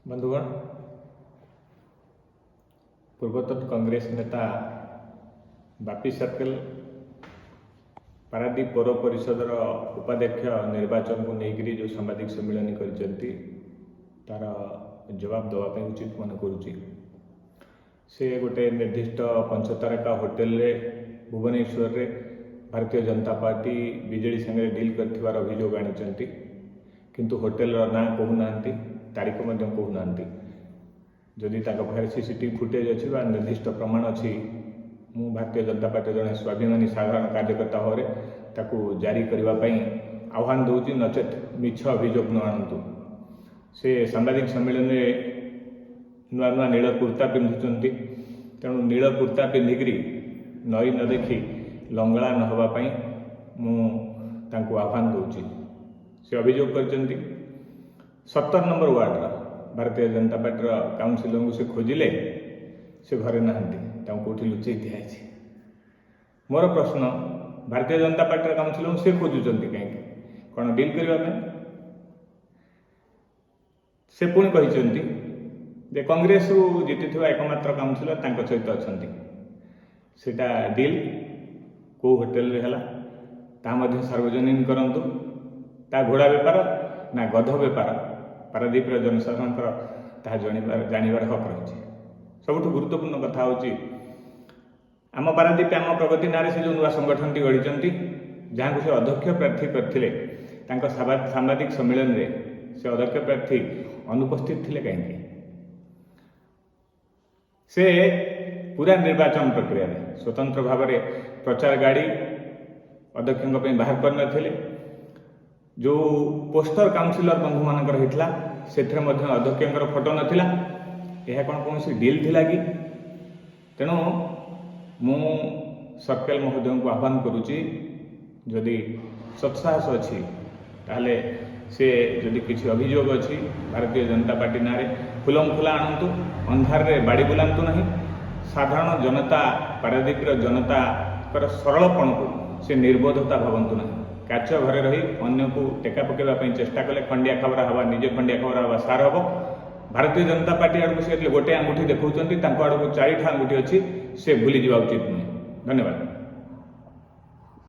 बंधुगण, पूर्वतन कांग्रेस नेता बापी सर्कल पारादीप पौर परिषदर उपाध्यक्ष निर्वाचन को लेकर जो सांबादिक सम्मेलन कर तार जवाब देवाई उचित मन करुच्ची। से गोटे निर्दिष्ट पंचतारका होटेल रे भुवनेश्वर रे भारतीय जनता पार्टी बीजेडी संगे डील कर अभियोग आनी, किंतु होटेल ना कहूना, तारीख कहूना। जदि पाखे सीसीटीवी फुटेज अच्छी निर्दिष्ट प्रमाण अच्छी, मु भारतीय जनता पार्टी जड़े स्वाभिमानी साधारण कार्यकर्ता भाव में जारी करने आह्वान दूसरी, नचेत मिछ अभियोग न आणतु। से सांबादिक सम्मेलन में नुआ नुआ नील कुर्ता पिंधुंट, तेणु नील कुर्ता पिंधिकी नई न देखी लंगड़ा न होगापाई मुझे आह्वान दूची। से अभियोग कर 70 number ward Bharatiya Janata party councillor को से खोजिले, से घरे नहांती, कौटी लुचई दिखाई। मोर प्रश्न, भारतीय जनता पार्टी काउनसिलर से खोजुंट कहीं कौन डील करने? से पुणी कहते जे कांग्रेस जीति एकमात्र काउनसिलर सहित अच्छा, सेटा डील को होटेल रे हला ता सार्वजनिक करंतु। ता घोड़ा बेपार ना गध बेपार पारादीप जनसाधारण जानवर हक रही। सबुठ गुरुत्वपूर्ण कथा हूँ आम पारादीप आम प्रगति ना से जो नुआ संगठन टी गढ़ी, जहाँ को से अध्यक्ष प्रार्थी करते सांबादिक सम्मेलन रे से अध्यक्ष प्रार्थी अनुपस्थित थे कहीं। से पूरा निर्वाचन प्रक्रिया स्वतंत्र भाव में प्रचार गाड़ी अध्यक्ष बाहर करते। जो पोस्टर काउनसिलर बंधु मानकर होता से अध्यक्ष फोटो नाला, यह कौन कौन डील थिला कि? तेणु मु सर्कल महोदय को आह्वान करुच्ची, जदि सत्साहस अच्छी ताहले से जदि किसी अभियोग अच्छी भारतीय जनता पार्टी ना फुलम फुला आणतु, अंधार रे बाड़ी बुलांतु नहीं। साधारण जनता पारादीप जनता सरलपण को से निर्बोधता भावंतु नहीं। काच घरे रही अन्य को टेका पकेवाई चेष्टा कले खंडिया खबर हवा, निजे खंडिया खबर हवा सार हम। भारतीय जनता पार्टी आड़ को से गोटे आंगुठी देखा, आड़ को 4टा आंगुठी अच्छी, से भूली जावा उचित नुहे। धन्यवाद।